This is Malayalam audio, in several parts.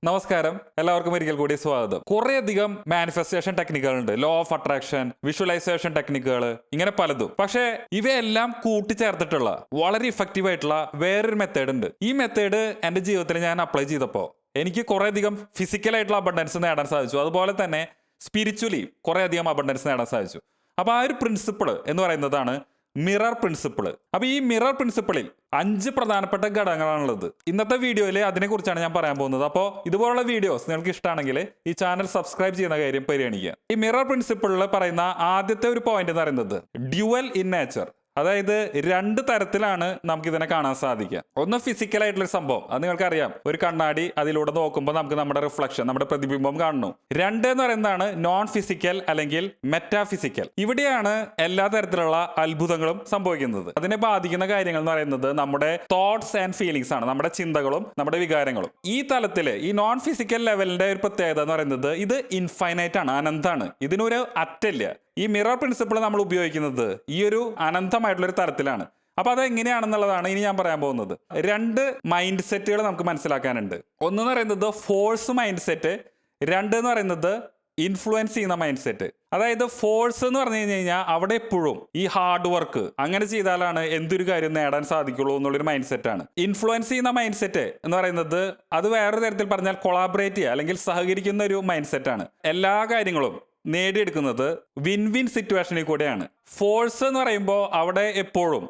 നമസ്കാരം, എല്ലാവർക്കും ഒരിക്കൽ കൂടി സ്വാഗതം. കുറേയധികം മാനിഫെസ്റ്റേഷൻ ടെക്നിക്കുകളുണ്ട്. ലോ ഓഫ് അട്രാക്ഷൻ, വിഷ്വലൈസേഷൻ ടെക്നിക്കുകൾ, ഇങ്ങനെ പലതും. പക്ഷേ ഇവയെല്ലാം കൂട്ടിച്ചേർത്തിട്ടുള്ള വളരെ ഇഫക്റ്റീവ് ആയിട്ടുള്ള വേറൊരു മെത്തേഡ് ഉണ്ട്. ഈ മെത്തേഡ് എൻ്റെ ജീവിതത്തിൽ ഞാൻ അപ്ലൈ ചെയ്തപ്പോൾ എനിക്ക് കുറേയധികം ഫിസിക്കലായിട്ടുള്ള അബണ്ടൻസ് നേടാൻ സാധിച്ചു. അതുപോലെ തന്നെ സ്പിരിച്വലി കുറേയധികം അബണ്ടൻസ് നേടാൻ സാധിച്ചു. അപ്പോൾ ആ ഒരു പ്രിൻസിപ്പിൾ എന്ന് പറയുന്നതാണ് മിറർ പ്രിൻസിപ്പിൾ. അപ്പൊ ഈ മിറർ പ്രിൻസിപ്പിളിൽ 5 പ്രധാനപ്പെട്ട ഘടകങ്ങളാണുള്ളത്. ഇന്നത്തെ വീഡിയോയിൽ അതിനെക്കുറിച്ചാണ് ഞാൻ പറയാൻ പോകുന്നത്. അപ്പോൾ ഇതുപോലുള്ള വീഡിയോസ് നിങ്ങൾക്ക് ഇഷ്ടമാണെങ്കിൽ ഈ ചാനൽ സബ്സ്ക്രൈബ് ചെയ്യുന്ന കാര്യം പരിഗണിക്കുക. ഈ മിറർ പ്രിൻസിപ്പിളിൽ പറയുന്ന ആദ്യത്തെ ഒരു പോയിന്റ് എന്ന് പറയുന്നത് ഡ്യുവൽ ഇൻ നേച്ചർ. അതായത് 2 തരത്തിലാണ് നമുക്ക് ഇതിനെ കാണാൻ സാധിക്കുക. ഒന്ന് ഫിസിക്കൽ ആയിട്ടുള്ള സംഭവം, അത് നിങ്ങൾക്കറിയാം. ഒരു കണ്ണാടി, അതിലൂടെ നോക്കുമ്പോൾ നമുക്ക് നമ്മുടെ റിഫ്ലക്ഷൻ, നമ്മുടെ പ്രതിബിംബം കാണുന്നു. 2 എന്ന് പറയുന്നതാണ് നോൺ ഫിസിക്കൽ അല്ലെങ്കിൽ മെറ്റാഫിസിക്കൽ. ഇവിടെയാണ് എല്ലാ തരത്തിലുള്ള അത്ഭുതങ്ങളും സംഭവിക്കുന്നത്. അതിനെ ബാധിക്കുന്ന കാര്യങ്ങൾ എന്ന് പറയുന്നത് നമ്മുടെ തോട്ട്സ് ആൻഡ് ഫീലിംഗ്സ് ആണ്, നമ്മുടെ ചിന്തകളും നമ്മുടെ വികാരങ്ങളും. ഈ തലത്തില് ഈ നോൺ ഫിസിക്കൽ ലെവലിന്റെ ഒരു പ്രത്യേകത എന്ന് പറയുന്നത് ഇത് ഇൻഫൈനൈറ്റ് ആണ്, അനന്താണ്. ഇതിനൊരു അറ്റല്ല. ഈ മിറർ പ്രിൻസിപ്പിൾ നമ്മൾ ഉപയോഗിക്കുന്നത് ഈ ഒരു അനന്തമായിട്ടുള്ള ഒരു തരത്തിലാണ്. അപ്പൊ അത് എങ്ങനെയാണെന്നുള്ളതാണ് ഇനി ഞാൻ പറയാൻ പോകുന്നത്. 2 മൈൻഡ് സെറ്റുകൾ നമുക്ക് മനസ്സിലാക്കാനുണ്ട്. ഒന്ന് എന്ന് പറയുന്നത് ഫോഴ്സ് മൈൻഡ് സെറ്റ്, 2 എന്ന് പറയുന്നത് ഇൻഫ്ലുവൻസ് ചെയ്യുന്ന മൈൻഡ് സെറ്റ്. അതായത് ഫോഴ്സ് എന്ന് പറഞ്ഞു കഴിഞ്ഞാൽ അവിടെ എപ്പോഴും ഈ ഹാർഡ് വർക്ക് അങ്ങനെ ചെയ്താലാണ് എന്തൊരു കാര്യം നേടാൻ സാധിക്കുള്ളൂ എന്നുള്ളൊരു മൈൻഡ് സെറ്റാണ്. ഇൻഫ്ലുവൻസ് ചെയ്യുന്ന മൈൻഡ് സെറ്റ് എന്ന് പറയുന്നത് അത് വേറൊരു തരത്തിൽ പറഞ്ഞാൽ കൊളാബറേറ്റ് ചെയ്യുക അല്ലെങ്കിൽ സഹകരിക്കുന്ന ഒരു മൈൻഡ് സെറ്റാണ്. എല്ലാ കാര്യങ്ങളും നേടിയെടുക്കുന്നത് വിൻ വിൻ സിറ്റുവേഷനിൽ കൂടെയാണ്. ഫോഴ്സ് എന്ന് പറയുമ്പോൾ അവിടെ എപ്പോഴും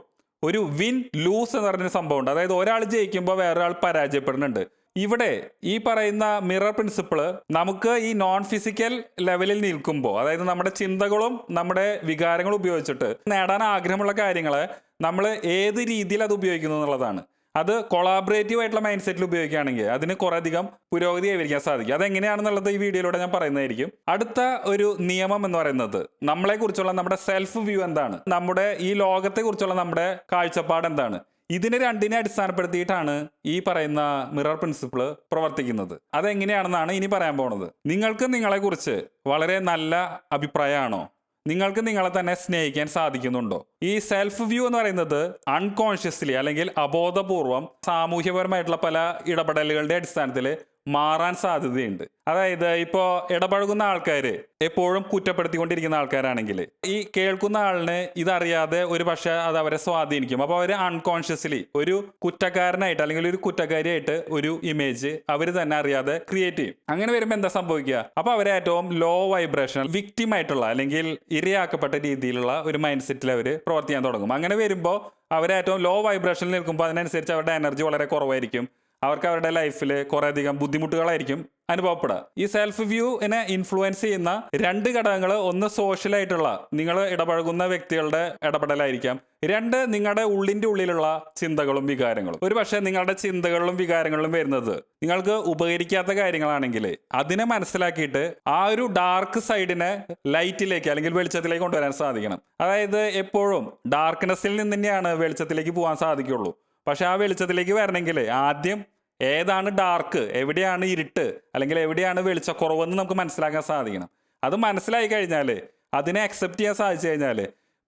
ഒരു വിൻ ലൂസ് എന്ന് പറഞ്ഞൊരു സംഭവം ഉണ്ട്. അതായത് ഒരാൾ ജയിക്കുമ്പോൾ വേറൊരാൾ പരാജയപ്പെടുന്നുണ്ട്. ഇവിടെ ഈ പറയുന്ന മിറർ പ്രിൻസിപ്പിള് നമുക്ക് ഈ നോൺ ഫിസിക്കൽ ലെവലിൽ നിൽക്കുമ്പോൾ, അതായത് നമ്മുടെ ചിന്തകളും നമ്മുടെ വികാരങ്ങളും ഉപയോഗിച്ചിട്ട് നേടാൻ ആഗ്രഹമുള്ള കാര്യങ്ങളെ നമ്മൾ ഏത് രീതിയിൽ അത് ഉപയോഗിക്കുന്നു എന്നുള്ളതാണ്. അത് കൊളാബറേറ്റീവ് ആയിട്ടുള്ള മൈൻഡ് സെറ്റിൽ ഉപയോഗിക്കുകയാണെങ്കിൽ അതിന് കുറേയധികം പുരോഗതി കൈവരിക്കാൻ സാധിക്കും. അതെങ്ങനെയാണെന്നുള്ളത് ഈ വീഡിയോയിലൂടെ ഞാൻ പറയുന്നതായിരിക്കും. അടുത്ത ഒരു നിയമം എന്ന് പറയുന്നത് നമ്മളെ കുറിച്ചുള്ള നമ്മുടെ സെൽഫ് വ്യൂ എന്താണ്, നമ്മുടെ ഈ ലോകത്തെ കുറിച്ചുള്ള നമ്മുടെ കാഴ്ചപ്പാട് എന്താണ്, ഇതിനെ 2നെ അടിസ്ഥാനപ്പെടുത്തിയിട്ടാണ് ഈ പറയുന്ന മിറർ പ്രിൻസിപ്പിൾ പ്രവർത്തിക്കുന്നത്. അതെങ്ങനെയാണെന്നാണ് ഇനി പറയാൻ പോകുന്നത്. നിങ്ങൾക്ക് നിങ്ങളെ കുറിച്ച് വളരെ നല്ല അഭിപ്രായമാണോ? നിങ്ങൾക്ക് നിങ്ങളെ തന്നെ സ്നേഹിക്കാൻ സാധിക്കുന്നുണ്ടോ? ഈ സെൽഫ് വ്യൂ എന്ന് പറയുന്നത് അൺകോൺഷ്യസ്ലി അല്ലെങ്കിൽ അബോധപൂർവം സാമൂഹ്യപരമായിട്ടുള്ള പല ഇടപെടലുകളുടെ അടിസ്ഥാനത്തിൽ മാറാൻ സാധ്യതയുണ്ട്. അതായത് ഇപ്പോൾ ഇടപഴകുന്ന ആൾക്കാർ എപ്പോഴും കുറ്റപ്പെടുത്തിക്കൊണ്ടിരിക്കുന്ന ആൾക്കാരാണെങ്കിൽ ഈ കേൾക്കുന്ന ആളിന് ഇതറിയാതെ ഒരു പക്ഷേ അത് അവരെ സ്വാധീനിക്കും. അപ്പോൾ അവർ അൺകോൺഷ്യസ്ലി ഒരു കുറ്റക്കാരനായിട്ട് അല്ലെങ്കിൽ ഒരു കുറ്റക്കാരിയായിട്ട് ഒരു ഇമേജ് അവർ തന്നെ അറിയാതെ ക്രിയേറ്റ് ചെയ്യും. അങ്ങനെ വരുമ്പോൾ എന്താ സംഭവിക്കുക? അപ്പോൾ അവരെ ഏറ്റവും ലോ വൈബ്രേഷൻ വിക്ടിം ആയിട്ടുള്ള അല്ലെങ്കിൽ ഇരയാക്കപ്പെട്ട രീതിയിലുള്ള ഒരു മൈൻഡ് സെറ്റിൽ അവർ പ്രവർത്തിക്കാൻ തുടങ്ങും. അങ്ങനെ വരുമ്പോൾ അവരെ ഏറ്റവും ലോ വൈബ്രേഷനിൽ നിൽക്കുമ്പോൾ അതിനനുസരിച്ച് അവരുടെ എനർജി വളരെ കുറവായിരിക്കും. അവർക്ക് അവരുടെ ലൈഫിൽ കുറേയധികം ബുദ്ധിമുട്ടുകളായിരിക്കും അനുഭവപ്പെടുക. ഈ സെൽഫ് വ്യൂവിനെ ഇൻഫ്ലുവൻസ് ചെയ്യുന്ന 2 ഘടകങ്ങൾ, ഒന്ന് സോഷ്യലായിട്ടുള്ള നിങ്ങൾ ഇടപഴകുന്ന വ്യക്തികളുടെ ഇടപെടലായിരിക്കാം, 2 നിങ്ങളുടെ ഉള്ളിൻ്റെ ഉള്ളിലുള്ള ചിന്തകളും വികാരങ്ങളും. ഒരു പക്ഷേ നിങ്ങളുടെ ചിന്തകളിലും വികാരങ്ങളിലും വരുന്നത് നിങ്ങൾക്ക് ഉപകരിക്കാത്ത കാര്യങ്ങളാണെങ്കിൽ അതിനെ മനസ്സിലാക്കിയിട്ട് ആ ഒരു ഡാർക്ക് സൈഡിനെ ലൈറ്റിലേക്ക് അല്ലെങ്കിൽ വെളിച്ചത്തിലേക്ക് കൊണ്ടുവരാൻ സാധിക്കണം. അതായത് എപ്പോഴും ഡാർക്ക്നെസ്സിൽ നിന്ന് തന്നെയാണ് വെളിച്ചത്തിലേക്ക് പോകാൻ സാധിക്കുള്ളൂ. പക്ഷെ ആ വെളിച്ചത്തിലേക്ക് വരണമെങ്കിൽ ആദ്യം ഏതാണ് ഡാർക്ക്, എവിടെയാണ് ഇരുട്ട്, അല്ലെങ്കിൽ എവിടെയാണ് വെളിച്ചക്കുറവെന്ന് നമുക്ക് മനസ്സിലാക്കാൻ സാധിക്കണം. അത് മനസ്സിലായി കഴിഞ്ഞാൽ, അതിനെ അക്സെപ്റ്റ് ചെയ്യാൻ സാധിച്ചു കഴിഞ്ഞാൽ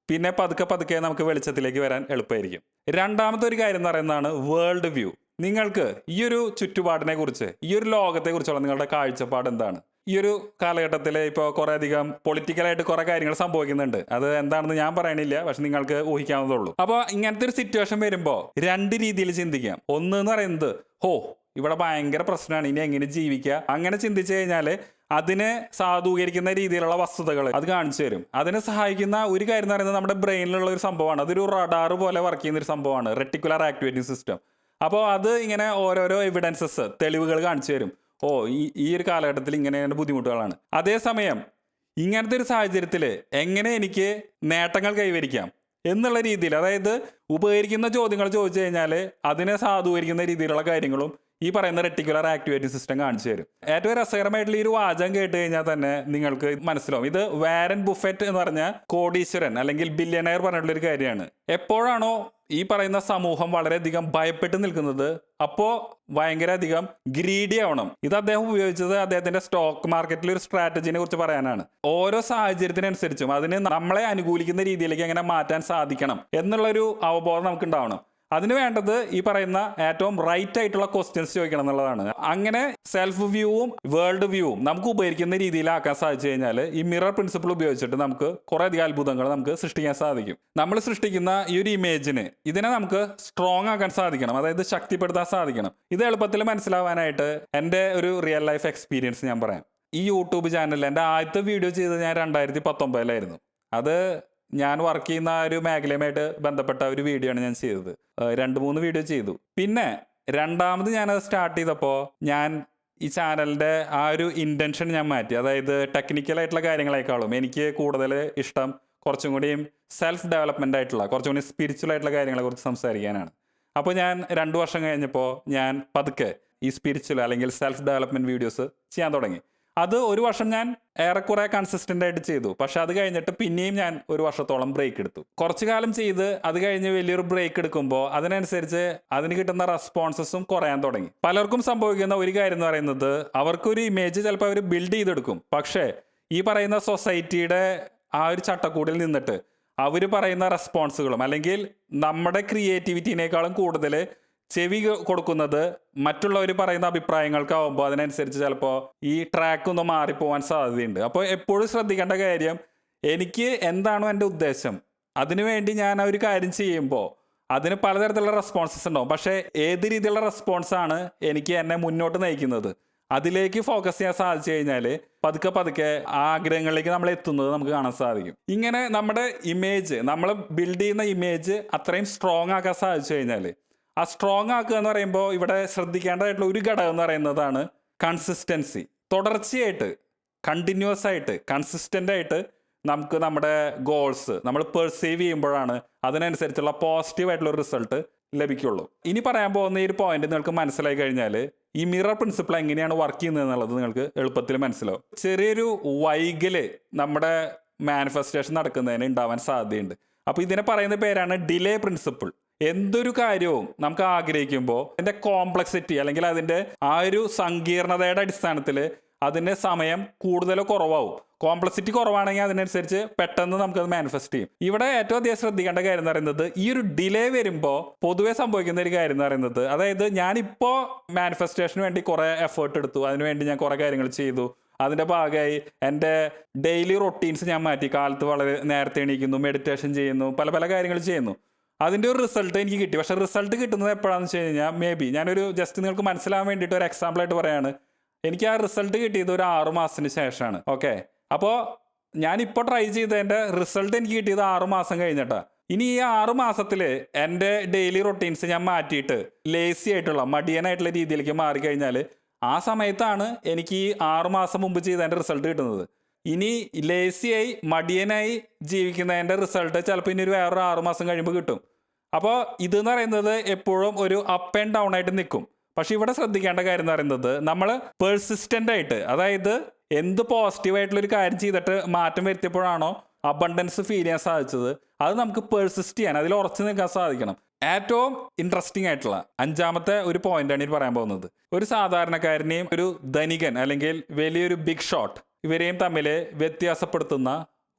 പിന്നെ പതുക്കെ പതുക്കെ നമുക്ക് വെളിച്ചത്തിലേക്ക് വരാൻ എളുപ്പമായിരിക്കും. 2ാമത്തെ ഒരു കാര്യം എന്ന് പറയുന്നതാണ് വേൾഡ് വ്യൂ. നിങ്ങൾക്ക് ഈ ഒരു ചുറ്റുപാടിനെ കുറിച്ച്, ഈ ഒരു ലോകത്തെ കുറിച്ചുള്ള നിങ്ങളുടെ കാഴ്ചപ്പാട് എന്താണ്? ഈ ഒരു കാലഘട്ടത്തിൽ ഇപ്പോൾ കുറേയധികം പൊളിറ്റിക്കലായിട്ട് കുറേ കാര്യങ്ങൾ സംഭവിക്കുന്നുണ്ട്. അത് എന്താണെന്ന് ഞാൻ പറയണില്ല, പക്ഷെ നിങ്ങൾക്ക് ഊഹിക്കാവുന്നതേ ഉള്ളൂ. അപ്പോൾ ഇങ്ങനത്തെ ഒരു സിറ്റുവേഷൻ വരുമ്പോൾ 2 രീതിയിൽ ചിന്തിക്കാം. ഒന്ന് എന്ന് പറയുന്നത് ഇവിടെ ഭയങ്കര പ്രശ്നമാണ്, ഇനി എങ്ങനെ ജീവിക്കുക, അങ്ങനെ ചിന്തിച്ചു കഴിഞ്ഞാൽ അതിനെ സാധൂകരിക്കുന്ന രീതിയിലുള്ള വസ്തുതകൾ അത് കാണിച്ചു തരും. അതിനെ സഹായിക്കുന്ന ഒരു കാര്യം എന്ന് പറയുന്നത് നമ്മുടെ ബ്രെയിനിലുള്ള ഒരു സംഭവമാണ്. അതൊരു റഡാർ പോലെ വർക്ക് ചെയ്യുന്ന ഒരു സംഭവമാണ്, റെറ്റിക്കുലർ ആക്ടിവേറ്റിംഗ് സിസ്റ്റം. അപ്പോൾ അത് ഇങ്ങനെ ഓരോരോ എവിഡൻസസ്, തെളിവുകൾ കാണിച്ചു തരും. ഈ ഒരു കാലഘട്ടത്തിൽ ഇങ്ങനെയാണ് ബുദ്ധിമുട്ടുകളാണ്. അതേസമയം ഇങ്ങനത്തെ ഒരു സാഹചര്യത്തിൽ എങ്ങനെ എനിക്ക് നേട്ടങ്ങൾ കൈവരിക്കാം എന്നുള്ള രീതിയിൽ, അതായത് ഉപകരിക്കുന്ന ചോദ്യങ്ങൾ ചോദിച്ചു കഴിഞ്ഞാൽ അതിനെ സാധൂകരിക്കുന്ന രീതിയിലുള്ള കാര്യങ്ങളും ഈ പറയുന്ന റെറ്റിക്കുലർ ആക്ടിവേറ്റിംഗ് സിസ്റ്റം കാണിച്ചു തരും. ഏറ്റവും രസകരമായിട്ടുള്ള ഈ ഒരു വാചകം കേട്ട് കഴിഞ്ഞാൽ തന്നെ നിങ്ങൾക്ക് മനസ്സിലാവും. ഇത് വാരൻ ബുഫറ്റ് എന്ന് പറഞ്ഞ കോടീശ്വരൻ അല്ലെങ്കിൽ ബില്യണയർ പറഞ്ഞിട്ടുള്ള ഒരു കാര്യമാണ്. എപ്പോഴാണോ ഈ പറയുന്ന സമൂഹം വളരെയധികം ഭയപ്പെട്ട് നിൽക്കുന്നത്, അപ്പോൾ ഭയങ്കര അധികം ഗ്രീഡി ആവണം. ഇത് അദ്ദേഹം ഉപയോഗിച്ചത് അദ്ദേഹത്തിന്റെ സ്റ്റോക്ക് മാർക്കറ്റിൽ ഒരു സ്ട്രാറ്റജിനെ കുറിച്ച് പറയാനാണ്. ഓരോ സാഹചര്യത്തിനനുസരിച്ചും അതിന് നമ്മളെ അനുകൂലിക്കുന്ന രീതിയിലേക്ക് എങ്ങനെ മാറ്റാൻ സാധിക്കണം എന്നുള്ളൊരു അവബോധം നമുക്ക് ഉണ്ടാവണം. അതിന് വേണ്ടത് ഈ പറയുന്ന ഏറ്റവും റൈറ്റ് ആയിട്ടുള്ള ക്വസ്റ്റ്യൻസ് ചോദിക്കണം എന്നുള്ളതാണ്. അങ്ങനെ സെൽഫ് വ്യൂവും വേൾഡ് വ്യൂവും നമുക്ക് ഉപകരിക്കുന്ന രീതിയിലാക്കാൻ സാധിച്ചു കഴിഞ്ഞാൽ ഈ മിറർ പ്രിൻസിപ്പിൾ ഉപയോഗിച്ചിട്ട് നമുക്ക് കുറേ അധികം അത്ഭുതങ്ങൾ നമുക്ക് സൃഷ്ടിക്കാൻ സാധിക്കും. നമ്മൾ സൃഷ്ടിക്കുന്ന ഈ ഒരു ഇമേജിന് ഇതിനെ നമുക്ക് സ്ട്രോങ് ആക്കാൻ സാധിക്കണം, അതായത് ശക്തിപ്പെടുത്താൻ സാധിക്കണം. ഇത് എളുപ്പത്തിൽ മനസ്സിലാവാനായിട്ട് എൻ്റെ ഒരു റിയൽ ലൈഫ് എക്സ്പീരിയൻസ് ഞാൻ പറയാം. ഈ യൂട്യൂബ് ചാനലിൽ എൻ്റെ ആദ്യത്തെ വീഡിയോ ചെയ്തത് ഞാൻ 2019 അത് ഞാൻ വർക്ക് ചെയ്യുന്ന ആ ഒരു മേഖലയുമായിട്ട് ബന്ധപ്പെട്ട ഒരു വീഡിയോ ആണ് ഞാൻ ചെയ്തത്. 2-3 വീഡിയോ ചെയ്തു. പിന്നെ രണ്ടാമത് ഞാനത് സ്റ്റാർട്ട് ചെയ്തപ്പോൾ ഞാൻ ഈ ചാനലിൻ്റെ ആ ഒരു ഇൻറ്റൻഷൻ ഞാൻ മാറ്റി. അതായത് ടെക്നിക്കലായിട്ടുള്ള കാര്യങ്ങളെക്കാളും എനിക്ക് കൂടുതൽ ഇഷ്ടം കുറച്ചും കൂടിയും സെൽഫ് ഡെവലപ്മെൻ്റ് ആയിട്ടുള്ള കുറച്ചും കൂടി സ്പിരിച്വൽ ആയിട്ടുള്ള കാര്യങ്ങളെ കുറിച്ച് സംസാരിക്കാനാണ്. അപ്പോൾ ഞാൻ 2 വർഷം കഴിഞ്ഞപ്പോൾ ഞാൻ പതുക്കെ ഈ സ്പിരിച്വൽ അല്ലെങ്കിൽ സെൽഫ് ഡെവലപ്മെൻറ്റ് വീഡിയോസ് ചെയ്യാൻ തുടങ്ങി. അത് 1 വർഷം ഞാൻ ഏറെക്കുറെ കൺസിസ്റ്റൻ്റ് ആയിട്ട് ചെയ്തു. പക്ഷെ അത് കഴിഞ്ഞിട്ട് പിന്നെയും ഞാൻ 1 വർഷത്തോളം ബ്രേക്ക് എടുത്തു. കുറച്ചു കാലം ചെയ്ത് അത് കഴിഞ്ഞ് വലിയൊരു ബ്രേക്ക് എടുക്കുമ്പോൾ അതിനനുസരിച്ച് അതിന് കിട്ടുന്ന റെസ്പോൺസസും കുറയാൻ തുടങ്ങി. പലർക്കും സംഭവിക്കുന്ന ഒരു കാര്യം എന്ന് പറയുന്നത് അവർക്കൊരു ഇമേജ് ചിലപ്പോൾ അവർ ബിൽഡ് ചെയ്തെടുക്കും. പക്ഷേ ഈ പറയുന്ന സൊസൈറ്റിയുടെ ആ ഒരു ചട്ടക്കൂടിൽ നിന്നിട്ട് അവർ പറയുന്ന റെസ്പോൺസുകളും അല്ലെങ്കിൽ നമ്മുടെ ക്രിയേറ്റിവിറ്റിനേക്കാളും കൂടുതൽ ചെവി കൊടുക്കുന്നത് മറ്റുള്ളവർ പറയുന്ന അഭിപ്രായങ്ങൾക്കാവുമ്പോൾ അതിനനുസരിച്ച് ചിലപ്പോൾ ഈ ട്രാക്ക് ഒന്ന് മാറിപ്പോവാൻ സാധ്യതയുണ്ട്. അപ്പോൾ എപ്പോഴും ശ്രദ്ധിക്കേണ്ട കാര്യം, എനിക്ക് എന്താണോ എൻ്റെ ഉദ്ദേശം അതിനുവേണ്ടി ഞാൻ ആ ഒരു കാര്യം ചെയ്യുമ്പോൾ അതിന് പലതരത്തിലുള്ള റെസ്പോൺസസ് ഉണ്ടാവും. പക്ഷേ ഏത് രീതിയിലുള്ള റെസ്പോൺസാണ് എനിക്ക് എന്നെ മുന്നോട്ട് നയിക്കുന്നത് അതിലേക്ക് ഫോക്കസ് ചെയ്യാൻ സാധിച്ചു കഴിഞ്ഞാൽ പതുക്കെ പതുക്കെ ആ ആഗ്രഹങ്ങളിലേക്ക് നമ്മൾ എത്തുന്നത് നമുക്ക് കാണാൻ സാധിക്കും. ഇങ്ങനെ നമ്മുടെ ഇമേജ്, നമ്മൾ ബിൽഡ് ചെയ്യുന്ന ഇമേജ് അത്രയും സ്ട്രോങ് ആക്കാൻ സാധിച്ചു കഴിഞ്ഞാൽ, ആ സ്ട്രോങ് ആക്കുക എന്ന് പറയുമ്പോൾ ഇവിടെ ശ്രദ്ധിക്കേണ്ടതായിട്ടുള്ള ഒരു ഘടകം എന്ന് പറയുന്നതാണ് കൺസിസ്റ്റൻസി. തുടർച്ചയായിട്ട് കണ്ടിന്യൂസ് ആയിട്ട് കൺസിസ്റ്റൻ്റ് ആയിട്ട് നമുക്ക് നമ്മുടെ ഗോൾസ് നമ്മൾ പെർസീവ് ചെയ്യുമ്പോഴാണ് അതിനനുസരിച്ചുള്ള പോസിറ്റീവായിട്ടുള്ള ഒരു റിസൾട്ട് ലഭിക്കുള്ളൂ. ഇനി പറയാൻ പോകുന്ന ഈ ഒരു പോയിന്റ് നിങ്ങൾക്ക് മനസ്സിലായി കഴിഞ്ഞാൽ ഈ മിറർ പ്രിൻസിപ്പിൾ എങ്ങനെയാണ് വർക്ക് ചെയ്യുന്നത് എന്നുള്ളത് നിങ്ങൾക്ക് എളുപ്പത്തിൽ മനസ്സിലാവും. ചെറിയൊരു വൈകല് നമ്മുടെ മാനിഫെസ്റ്റേഷൻ നടക്കുന്നതിന് ഉണ്ടാവാൻ സാധ്യതയുണ്ട്. അപ്പോൾ ഇതിനെ പറയുന്ന പേരാണ് ഡിലേ പ്രിൻസിപ്പിൾ. എന്തൊരു കാര്യവും നമുക്ക് ആഗ്രഹിക്കുമ്പോൾ അതിൻ്റെ കോംപ്ലക്സിറ്റി അല്ലെങ്കിൽ അതിൻ്റെ ആ ഒരു സങ്കീർണതയുടെ അടിസ്ഥാനത്തിൽ അതിന് സമയം കൂടുതലോ കുറവാകും. കോംപ്ലക്സിറ്റി കുറവാണെങ്കിൽ അതിനനുസരിച്ച് പെട്ടെന്ന് നമുക്കത് മാനിഫെസ്റ്റ് ചെയ്യും. ഇവിടെ ഏറ്റവും അധികം ശ്രദ്ധിക്കേണ്ട കാര്യം എന്ന് പറയുന്നത് ഈ ഒരു ഡിലേ വരുമ്പോൾ പൊതുവെ സംഭവിക്കുന്ന ഒരു കാര്യം എന്ന് പറയുന്നത്, അതായത് ഞാനിപ്പോൾ മാനിഫെസ്റ്റേഷന് വേണ്ടി കുറേ എഫേർട്ട് എടുത്തു, അതിനുവേണ്ടി ഞാൻ കുറേ കാര്യങ്ങൾ ചെയ്തു, അതിൻ്റെ ഭാഗമായി എൻ്റെ ഡെയിലി റൊട്ടീൻസ് ഞാൻ മാറ്റി, കാലത്ത് വളരെ നേരത്തെ എണീക്കുന്നു, മെഡിറ്റേഷൻ ചെയ്യുന്നു, പല പല കാര്യങ്ങൾ ചെയ്യുന്നു. അതിൻ്റെ ഒരു റിസൾട്ട് എനിക്ക് കിട്ടി. പക്ഷേ റിസൾട്ട് കിട്ടുന്നത് എപ്പോഴാണെന്ന് വെച്ച് കഴിഞ്ഞാൽ മേ ബി ഞാനൊരു ജസ്റ്റ് നിങ്ങൾക്ക് മനസ്സിലാവാൻ വേണ്ടിയിട്ട് ഒരു എക്സാമ്പിളായിട്ട് പറയാണ്. എനിക്ക് ആ റിസൾട്ട് കിട്ടിയത് ഒരു 6 മാസത്തിന് ശേഷമാണ്. ഓക്കെ, അപ്പോൾ ഞാനിപ്പോൾ ട്രൈ ചെയ്തതിൻ്റെ റിസൾട്ട് എനിക്ക് കിട്ടിയത് 6 മാസം കഴിഞ്ഞിട്ടാണ്. ഇനി ഈ 6 മാസത്തിൽ എൻ്റെ ഡെയിലി റൊട്ടീൻസ് ഞാൻ മാറ്റിയിട്ട് ലേസി ആയിട്ടുള്ള മടിയനായിട്ടുള്ള രീതിയിലേക്ക് മാറിക്കഴിഞ്ഞാൽ ആ സമയത്താണ് എനിക്ക് ഈ 6 മാസം മുമ്പ് ചെയ്തതിൻ്റെ റിസൾട്ട് കിട്ടുന്നത്. ഇനി ലേസിയായി മടിയനായി ജീവിക്കുന്നതിൻ്റെ റിസൾട്ട് ചിലപ്പോൾ ഇനി ഒരു വേറൊരു 6 മാസം കഴിയുമ്പോൾ കിട്ടും. അപ്പോൾ ഇതെന്ന് പറയുന്നത് എപ്പോഴും ഒരു അപ്പ് ആൻഡ് ഡൗൺ ആയിട്ട് നിൽക്കും. പക്ഷെ ഇവിടെ ശ്രദ്ധിക്കേണ്ട കാര്യം എന്ന് പറയുന്നത് നമ്മൾ പെർസിസ്റ്റൻ്റ് ആയിട്ട്, അതായത് എന്ത് പോസിറ്റീവായിട്ടുള്ളൊരു കാര്യം ചെയ്തിട്ട് മാറ്റം വരുത്തിയപ്പോഴാണോ അബണ്ടൻസ് ഫീൽ ചെയ്യാൻ സാധിച്ചത്, അത് നമുക്ക് പെർസിസ്റ്റ് ചെയ്യാൻ, അതിൽ ഉറച്ചു നിൽക്കാൻ സാധിക്കണം. ഏറ്റവും ഇൻട്രസ്റ്റിംഗ് ആയിട്ടുള്ള 5ാമത്തെ ഒരു പോയിന്റാണ് ഇത് പറയാൻ പോകുന്നത്. ഒരു സാധാരണക്കാരനെയും ഒരു ധനികൻ അല്ലെങ്കിൽ വലിയൊരു ബിഗ് ഷോട്ട് ഇവരെയും തമ്മിൽ വ്യത്യാസപ്പെടുത്തുന്ന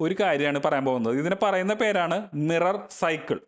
ഒരു കാര്യമാണ് പറയാൻ പോകുന്നത്. ഇതിനെ പറയുന്ന പേരാണ് മിറർ സൈക്കിൾ.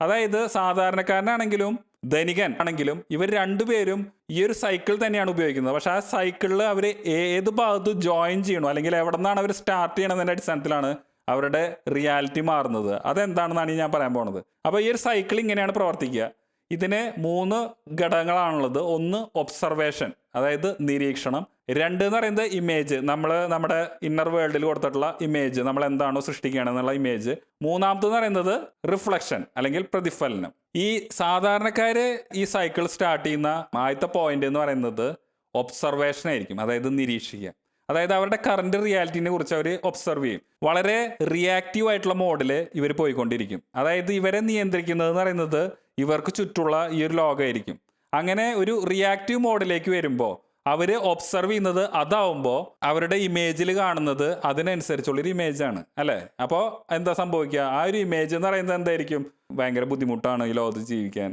അതായത് സാധാരണക്കാരനാണെങ്കിലും ധനികൻ ആണെങ്കിലും ഇവർ രണ്ടുപേരും ഈ ഒരു സൈക്കിൾ തന്നെയാണ് ഉപയോഗിക്കുന്നത്. പക്ഷെ ആ സൈക്കിളിൽ അവർ ഏത് ഭാഗത്ത് ജോയിൻ ചെയ്യണോ അല്ലെങ്കിൽ എവിടെ നിന്നാണ് അവർ സ്റ്റാർട്ട് ചെയ്യണമെന്നതിൻ്റെ അടിസ്ഥാനത്തിലാണ് അവരുടെ റിയാലിറ്റി മാറുന്നത്. അതെന്താണെന്നാണ് ഞാൻ പറയാൻ പോണത്. അപ്പോൾ ഈ ഒരു സൈക്കിൾ ഇങ്ങനെയാണ് പ്രവർത്തിക്കുക. ഇതിന് 3 ഘടകങ്ങളാണുള്ളത്. 1 ഒബ്സർവേഷൻ, അതായത് നിരീക്ഷണം. 2 എന്ന് പറയുന്നത് ഇമേജ്, നമ്മൾ നമ്മുടെ ഇന്നർ വേൾഡിൽ കൊടുത്തിട്ടുള്ള ഇമേജ്, നമ്മൾ എന്താണോ സൃഷ്ടിക്കുകയാണെന്നുള്ള ഇമേജ്. 3ാമത്തെന്ന് പറയുന്നത് റിഫ്ലക്ഷൻ അല്ലെങ്കിൽ പ്രതിഫലനം. ഈ സാധാരണക്കാർ ഈ സൈക്കിൾ സ്റ്റാർട്ട് ചെയ്യുന്ന ആദ്യത്തെ പോയിന്റ് എന്ന് പറയുന്നത് ഒബ്സർവേഷൻ ആയിരിക്കും, അതായത് നിരീക്ഷിക്കുക. അതായത് അവരുടെ കറണ്ട് റിയാലിറ്റിനെ കുറിച്ച് അവർ ഒബ്സർവ് ചെയ്യും. വളരെ റിയാക്റ്റീവ് ആയിട്ടുള്ള മോഡിൽ ഇവർ പോയിക്കൊണ്ടിരിക്കും. അതായത് ഇവരെ നിയന്ത്രിക്കുന്നത് എന്ന് പറയുന്നത് ഇവർക്ക് ചുറ്റുള്ള ഈ ഒരു ലോകമായിരിക്കും. അങ്ങനെ ഒരു റിയാക്റ്റീവ് മോഡിലേക്ക് വരുമ്പോൾ അവർ ഒബ്സർവ് ചെയ്യുന്നത് അതാവുമ്പോൾ അവരുടെ ഇമേജിൽ കാണുന്നത് അതിനനുസരിച്ചുള്ളൊരു ഇമേജാണ്, അല്ലേ? അപ്പോൾ എന്താ സംഭവിക്കുക? ആ ഒരു ഇമേജ് എന്ന് പറയുന്നത് എന്തായിരിക്കും? ഭയങ്കര ബുദ്ധിമുട്ടാണ് ഈ ലോകത്ത് ജീവിക്കാൻ,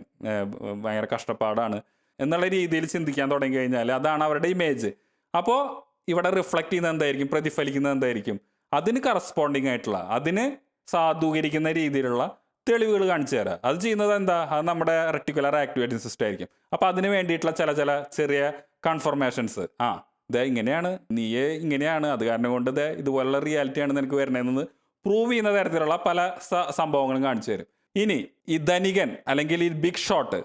ഭയങ്കര കഷ്ടപ്പാടാണ് എന്നുള്ള രീതിയിൽ ചിന്തിക്കാൻ തുടങ്ങി കഴിഞ്ഞാൽ അതാണ് അവരുടെ ഇമേജ്. അപ്പോൾ ഇവിടെ റിഫ്ലക്റ്റ് ചെയ്യുന്നത് എന്തായിരിക്കും? പ്രതിഫലിക്കുന്നത് എന്തായിരിക്കും? അതിന് കറസ്പോണ്ടിങ് ആയിട്ടുള്ള, അതിന് സാധൂകരിക്കുന്ന രീതിയിലുള്ള തെളിവുകൾ കാണിച്ചു തരാം. അത് ചെയ്യുന്നത് എന്താ? അത് നമ്മുടെ റെറ്റിക്കുലർ ആക്ടിവേറ്റിംഗ് സിസ്റ്റം ആയിരിക്കും. അപ്പോൾ അതിന് വേണ്ടിയിട്ടുള്ള ചില ചെറിയ കൺഫർമേഷൻസ്, ഇതേ ഇങ്ങനെയാണ്, നീയെ ഇങ്ങനെയാണ്, അത് കാരണം കൊണ്ട് ഇതുപോലുള്ള റിയാലിറ്റിയാണ് നിനക്ക് വരണതെന്ന് പ്രൂവ് ചെയ്യുന്ന തരത്തിലുള്ള പല സംഭവങ്ങളും കാണിച്ചു തരും. ഇനി ഈ ധനികൻ അല്ലെങ്കിൽ ഈ ബിഗ് ഷോട്ട്,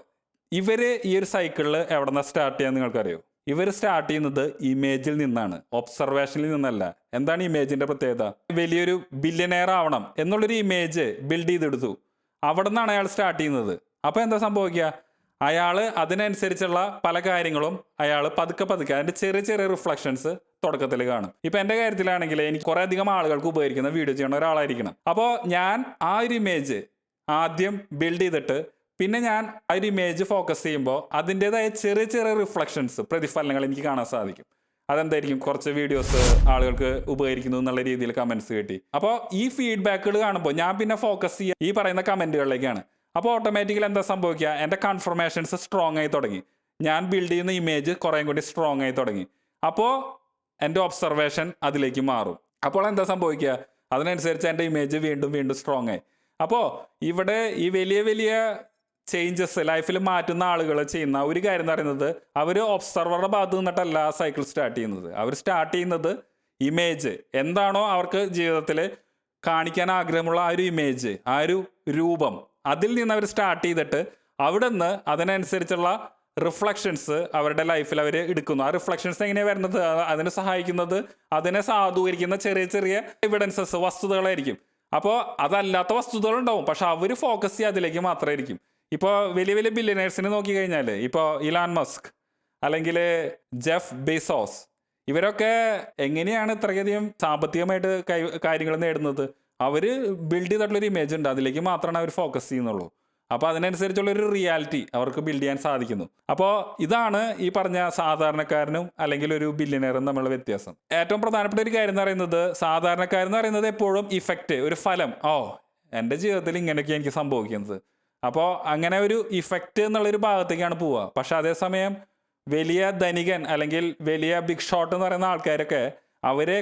ഇവര് ഈ ഒരു സൈക്കിളിൽ എവിടെ നിന്നാണ് സ്റ്റാർട്ട് ചെയ്യാൻ നിങ്ങൾക്കറിയോ? ഇവർ സ്റ്റാർട്ട് ചെയ്യുന്നത് ഇമേജിൽ നിന്നാണ്, ഒബ്സർവേഷനിൽ നിന്നല്ല. എന്താണ് ഇമേജിന്റെ പ്രത്യേകത? വലിയൊരു ബില്യനെയർ ആവണം എന്നുള്ളൊരു ഇമേജ് ബിൽഡ് ചെയ്തെടുത്തു. അവിടെ നിന്നാണ് അയാൾ സ്റ്റാർട്ട് ചെയ്യുന്നത്. അപ്പോൾ എന്താ സംഭവിക്കുക? അയാൾ അതിനനുസരിച്ചുള്ള പല കാര്യങ്ങളും അയാൾ പതുക്കെ അതിൻ്റെ ചെറിയ റിഫ്ലക്ഷൻസ് തുടക്കത്തിൽ കാണും. ഇപ്പം എൻ്റെ കാര്യത്തിലാണെങ്കിൽ എനിക്ക് കുറേ അധികം ആളുകൾക്ക് ഉപകരിക്കുന്ന വീഡിയോ ചെയ്യുന്ന ഒരാളായിരിക്കണം. അപ്പോൾ ഞാൻ ആ ഒരു ഇമേജ് ആദ്യം ബിൽഡ് ചെയ്തിട്ട് പിന്നെ ഞാൻ ആ ഒരു ഇമേജ് ഫോക്കസ് ചെയ്യുമ്പോൾ അതിൻ്റെതായ ചെറിയ റിഫ്ലക്ഷൻസ്, പ്രതിഫലനങ്ങൾ എനിക്ക് കാണാൻ സാധിക്കും. അതെന്തായിരിക്കും? കുറച്ച് വീഡിയോസ് ആളുകൾക്ക് ഉപകരിക്കുന്നു എന്നുള്ള രീതിയിൽ കമൻസ് കിട്ടി. അപ്പോൾ ഈ ഫീഡ്ബാക്കുകൾ കാണുമ്പോൾ ഞാൻ പിന്നെ ഫോക്കസ് ചെയ്യുക ഈ പറയുന്ന കമൻറ്റുകളിലേക്കാണ്. അപ്പോൾ ഓട്ടോമാറ്റിക്കലി എന്താ സംഭവിക്കുക? എൻ്റെ കൺഫർമേഷൻസ് സ്ട്രോങ് ആയി തുടങ്ങി. ഞാൻ ബിൽഡ് ചെയ്യുന്ന ഇമേജ് കുറേ കൂടി സ്ട്രോങ് ആയി തുടങ്ങി. അപ്പോൾ എൻ്റെ ഒബ്സർവേഷൻ അതിലേക്ക് മാറും. അപ്പോൾ എന്താ സംഭവിക്കുക? അതിനനുസരിച്ച് എൻ്റെ ഇമേജ് വീണ്ടും സ്ട്രോങ് ആയി. അപ്പോൾ ഇവിടെ ഈ വലിയ ചേഞ്ചസ് ലൈഫിൽ മാറ്റുന്ന ആളുകൾ ചെയ്യുന്ന ഒരു കാര്യം എന്ന് പറയുന്നത്, അവർ ഒബ്സർവറുടെ ഭാഗത്ത് നിന്നിട്ടല്ല സൈക്കിൾ സ്റ്റാർട്ട് ചെയ്യുന്നത്. അവർ സ്റ്റാർട്ട് ചെയ്യുന്നത് ഇമേജ് എന്താണോ അവർക്ക് ജീവിതത്തിൽ കാണിക്കാൻ ആഗ്രഹമുള്ള ആ ഒരു ഇമേജ്, ആ ഒരു രൂപം, അതിൽ നിന്ന് അവർ സ്റ്റാർട്ട് ചെയ്തിട്ട് അവിടെ നിന്ന് അതിനനുസരിച്ചുള്ള റിഫ്ലക്ഷൻസ് അവരുടെ ലൈഫിൽ അവർ എടുക്കുന്നു. ആ റിഫ്ലക്ഷൻസ് എങ്ങനെയാണ് വരുന്നത്? അതിനെ സഹായിക്കുന്നത്, അതിനെ സാധൂകരിക്കുന്ന ചെറിയ എവിഡൻസസ്, വസ്തുതകളായിരിക്കും. അപ്പോൾ അതല്ലാത്ത വസ്തുതകളുണ്ടാവും, പക്ഷെ അവർ ഫോക്കസ് ചെയ്യുക അതിലേക്ക് മാത്രമായിരിക്കും. ഇപ്പോൾ വലിയ ബില്യനേഴ്സിനെ നോക്കിക്കഴിഞ്ഞാൽ, ഇപ്പോൾ ഇലാൻ മസ്ക് അല്ലെങ്കിൽ ജെഫ് ബെസോസ്, ഇവരൊക്കെ എങ്ങനെയാണ് ഇത്രയധികം സാമ്പത്തികമായിട്ട് കാര്യങ്ങൾ നേടുന്നത്? അവർ ബിൽഡ് ചെയ്തിട്ടുള്ളൊരു ഇമേജ് ഉണ്ട്, അതിലേക്ക് മാത്രമാണ് അവർ ഫോക്കസ് ചെയ്യുന്നുള്ളൂ. അപ്പോൾ അതിനനുസരിച്ചുള്ളൊരു റിയാലിറ്റി അവർക്ക് ബിൽഡ് ചെയ്യാൻ സാധിക്കുന്നു. അപ്പോൾ ഇതാണ് ഈ പറഞ്ഞ സാധാരണക്കാരനും അല്ലെങ്കിൽ ഒരു ബില്യനെയറും തമ്മിലുള്ള വ്യത്യാസം. ഏറ്റവും പ്രധാനപ്പെട്ട ഒരു കാര്യം എന്ന് പറയുന്നത്, സാധാരണക്കാരെന്ന് പറയുന്നത് എപ്പോഴും ഇഫക്റ്റ്, ഒരു ഫലം. എൻ്റെ ജീവിതത്തിൽ ഇങ്ങനെയൊക്കെ എനിക്ക് സംഭവിക്കുന്നത്. അപ്പോൾ അങ്ങനെ ഒരു ഇഫക്റ്റ് എന്നുള്ളൊരു ഭാഗത്തേക്കാണ് പോവുക. പക്ഷെ അതേസമയം വലിയ ധനികൻ അല്ലെങ്കിൽ വലിയ ബിഗ് ഷോട്ട് എന്ന് പറയുന്ന ആൾക്കാരൊക്കെ അവരെ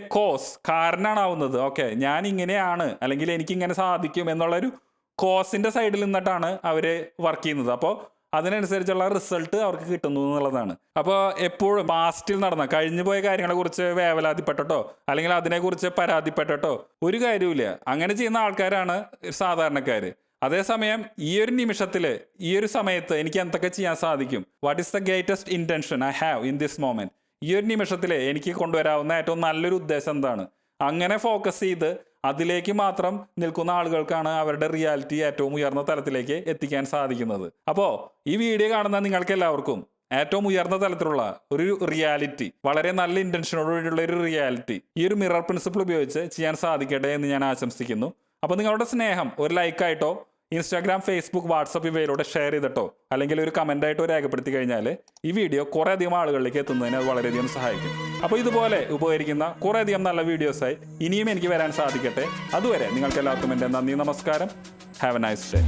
കാരണമാണാവുന്നത്. ഓക്കെ, ഞാൻ ഇങ്ങനെയാണ് അല്ലെങ്കിൽ എനിക്കിങ്ങനെ സാധിക്കും എന്നുള്ളൊരു കോസിൻ്റെ സൈഡിൽ നിന്നിട്ടാണ് അവർ വർക്ക് ചെയ്യുന്നത്. അപ്പോൾ അതിനനുസരിച്ചുള്ള റിസൾട്ട് അവർക്ക് കിട്ടുന്നു എന്നുള്ളതാണ്. അപ്പോൾ എപ്പോഴും പാസ്റ്റിൽ നടന്ന കഴിഞ്ഞു പോയ കാര്യങ്ങളെക്കുറിച്ച് വേവലാതിപ്പെട്ടോ അല്ലെങ്കിൽ അതിനെക്കുറിച്ച് പരാതിപ്പെട്ടോ ഒരു കാര്യമില്ല. അങ്ങനെ ചെയ്യുന്ന ആൾക്കാരാണ് സാധാരണക്കാർ. അതേസമയം ഈ ഒരു നിമിഷത്തിൽ, ഈ ഒരു സമയത്ത് എനിക്ക് എന്തൊക്കെ ചെയ്യാൻ സാധിക്കും? What is the greatest intention I have in this moment? ഈ ഒരു നിമിഷത്തിൽ എനിക്ക് കൊണ്ടുവരാവുന്ന ഏറ്റവും നല്ലൊരു ഉദ്ദേശം എന്താണ്? അങ്ങനെ ഫോക്കസ് ചെയ്ത് അതിലേക്ക് മാത്രം നിൽക്കുന്ന ആളുകൾക്കാണ് അവരുടെ റിയാലിറ്റി ഏറ്റവും ഉയർന്ന തലത്തിലേക്ക് എത്തിക്കാൻ സാധിക്കുന്നത്. അപ്പോൾ ഈ വീഡിയോ കാണുന്ന നിങ്ങൾക്ക് എല്ലാവർക്കും ഏറ്റവും ഉയർന്ന തലത്തിലുള്ള ഒരു റിയാലിറ്റി, വളരെ നല്ല ഇൻറ്റൻഷനോടുകൂടിയുള്ള ഒരു റിയാലിറ്റി ഈ ഒരു മിറർ പ്രിൻസിപ്പിൾ ഉപയോഗിച്ച് ചെയ്യാൻ സാധിക്കട്ടെ എന്ന് ഞാൻ ആശംസിക്കുന്നു. അപ്പോൾ നിങ്ങളുടെ സ്നേഹം ഒരു ലൈക്കായിട്ടോ ഇൻസ്റ്റാഗ്രാം, ഫേസ്ബുക്ക്, വാട്സപ്പ് ഇവയിലൂടെ ഷെയർ ചെയ്തിട്ടോ അല്ലെങ്കിൽ ഒരു കമൻ്റായിട്ടോ രേഖപ്പെടുത്തി കഴിഞ്ഞാൽ ഈ വീഡിയോ കുറേ അധികം ആളുകളിലേക്ക് എത്തുന്നതിന് വളരെയധികം സഹായിക്കും. അപ്പോൾ ഇതുപോലെ ഉപകരിക്കുന്ന കുറേയധികം നല്ല വീഡിയോസായി ഇനിയും എനിക്ക് വരാൻ സാധിക്കട്ടെ. അതുവരെ നിങ്ങൾക്ക് എല്ലാവർക്കും എൻ്റെ നന്ദി, നമസ്കാരം. Have A nice day.